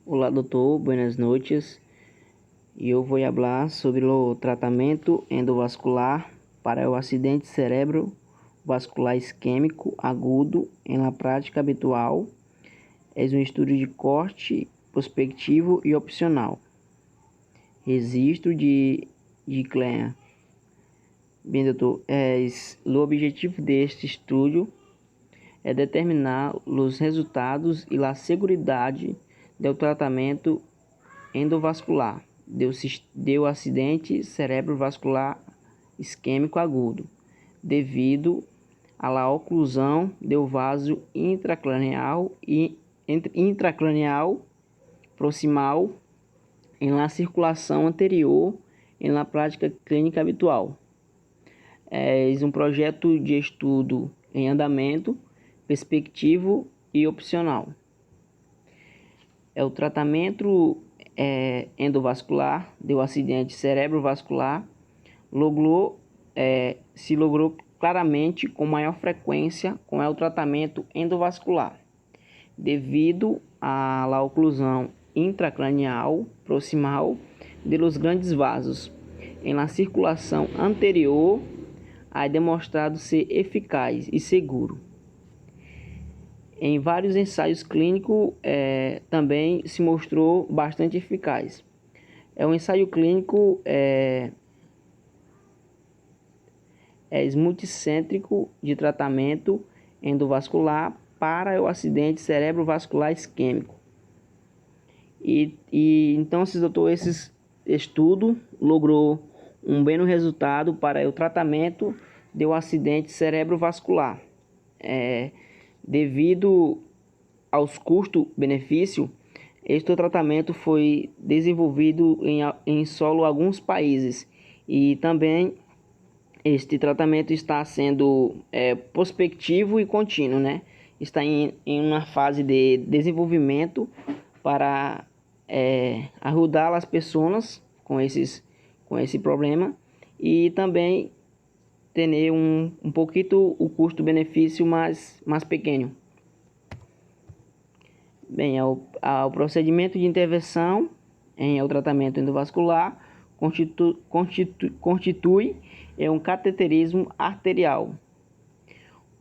Olá, doutor, buenas noches. E eu vou falar sobre o tratamento endovascular para o acidente cerebrovascular isquêmico agudo em la prática habitual. É um estudo de corte prospectivo e opcional. Registro de CLEA. Bem, doutor, o objetivo deste estudo é determinar os resultados e a seguridade do tratamento endovascular deu acidente cerebrovascular isquêmico agudo, devido à oclusão do vaso intracranial e intracranial proximal em la circulação anterior em la prática clínica habitual. É um projeto de estudo em andamento, perspectivo e opcional. O tratamento endovascular do acidente cerebrovascular se logrou claramente com maior frequência com o tratamento endovascular, devido à oclusão intracranial proximal dos grandes vasos em la circulação anterior, é demonstrado ser eficaz e seguro. Em vários ensaios clínicos também se mostrou bastante eficaz. Um ensaio clínico multicêntrico de tratamento endovascular para o acidente cerebrovascular isquêmico. Então, doutor, esse estudo logrou um bom resultado para o tratamento do acidente cerebrovascular. Devido aos custos-benefício, este tratamento foi desenvolvido em solo alguns países, e também este tratamento está sendo prospectivo e contínuo, né? Está em uma fase de desenvolvimento para ajudar as pessoas com esse problema, e também ter um pouquinho o custo-benefício mais pequeno. Bem, o procedimento de intervenção em o tratamento endovascular constitui um cateterismo arterial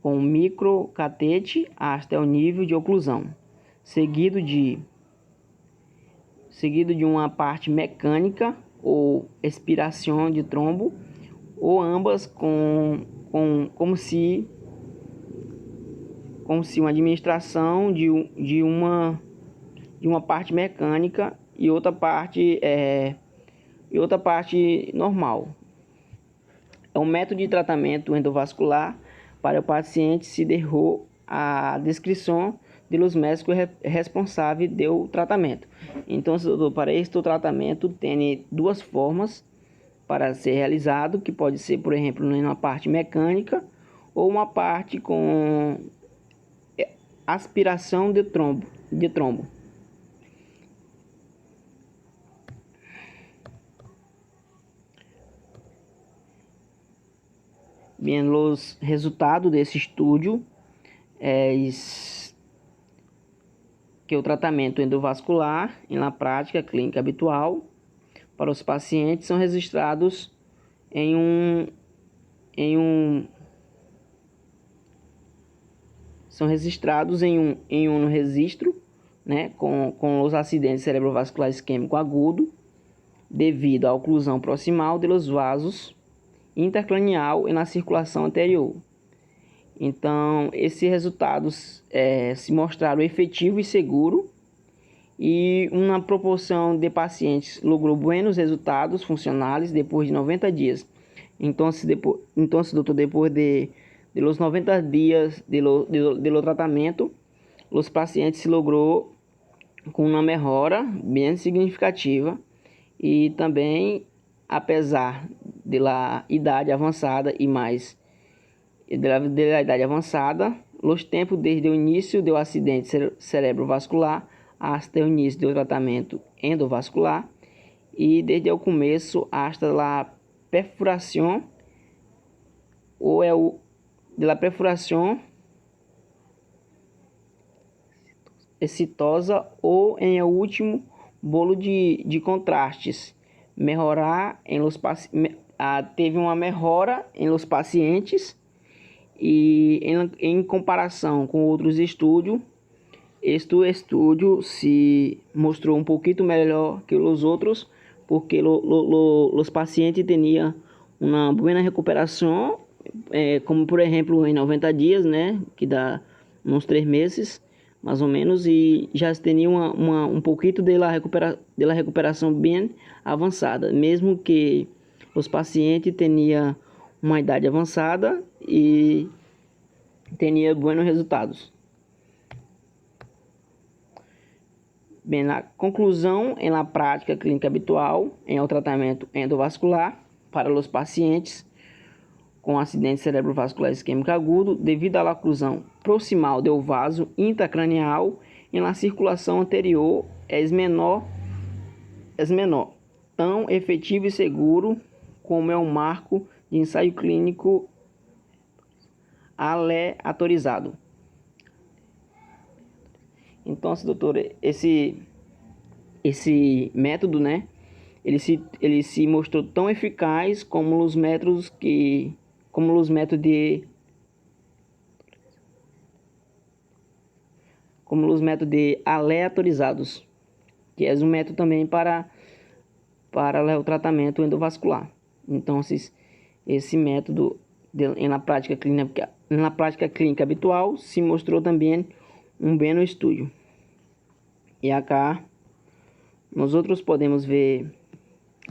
com microcatete até o nível de oclusão, seguido de uma parte mecânica ou expiração de trombo, ou ambas como se uma administração de uma parte mecânica e outra parte normal. Um método de tratamento endovascular para o paciente se derrou a descrição dos médicos responsáveis do tratamento. Então, para este tratamento tem duas formas para ser realizado, que pode ser, por exemplo, uma parte mecânica ou uma parte com aspiração de trombo. Bem, os resultados desse estudo que o tratamento endovascular em la prática clínica habitual para os pacientes são registrados em um registro, né, com os acidentes cerebrovascular isquêmico agudo, devido à oclusão proximal dos vasos intracranial e na circulação anterior. Então, esses resultados se mostraram efetivo e seguro, e uma proporção de pacientes logrou buenos resultados funcionais depois de 90 dias. Então, doutor, depois de los 90 dias do tratamento, os pacientes se logrou com uma melhora bem significativa, e também, apesar da idade avançada os tempos desde o início do acidente cerebrovascular até o início do tratamento endovascular, e desde o começo hasta a perfuração exitosa ou em el último bolo de contrastes. Teve uma melhora em los pacientes e em comparação com outros estudos, este estudo se mostrou um pouquinho melhor que os outros, porque os pacientes tinham uma boa recuperação, como por exemplo em 90 dias, né, que dá uns 3 meses, mais ou menos, e já tinham um pouquinho de recuperação bem avançada, mesmo que os pacientes tinham uma idade avançada e tinham bons resultados. Bem, na conclusão, na prática clínica habitual, em o tratamento endovascular para os pacientes com acidente cerebrovascular isquêmico agudo, devido à oclusão proximal do vaso intracranial e na circulação anterior, é menor, tão efetivo e seguro como é um marco de ensaio clínico aleatorizado. Então, doutor, esse método, né, ele se mostrou tão eficaz como os métodos de aleatorizados, que é um método também para o tratamento endovascular. Então, esse método na prática clínica habitual se mostrou também um bem no estúdio. E acá nós outros podemos ver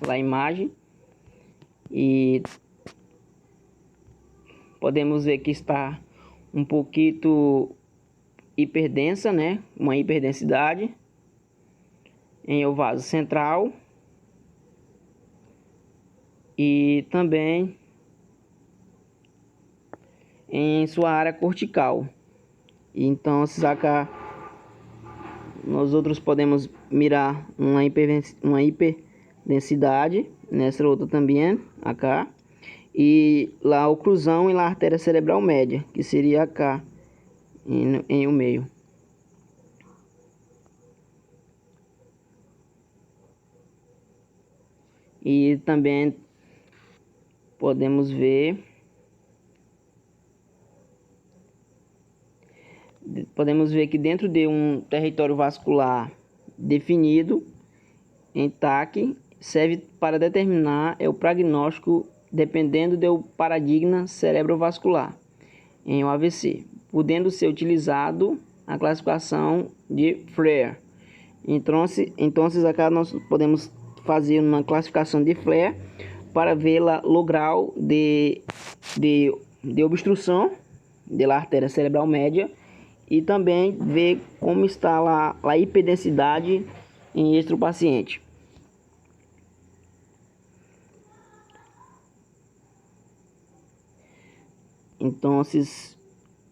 a imagem e podemos ver que está um pouquinho hiperdensa, né? Uma hiperdensidade em o vaso central e também em sua área cortical. Então, acá nós outros podemos mirar uma hiperdensidade nessa outra também, acá, e a oclusão em la artéria cerebral média, que seria acá em o meio. E também podemos ver que dentro de um território vascular definido, em TAC, serve para determinar o prognóstico dependendo do paradigma cerebrovascular em um AVC, podendo ser utilizado a classificação de Flair. Então, acá nós podemos fazer uma classificação de Flair para ver o grau de obstrução da artéria cerebral média e também ver como está a hiperdensidade em este paciente. Então,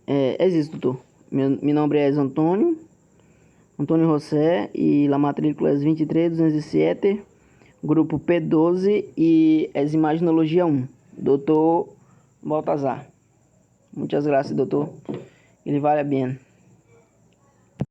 é isso, doutor. Meu nome é Antônio José e a matrícula é 23207, grupo P12 e é Imaginologia 1, doutor Baltazar. Muitas graças, doutor. Ele vale bem.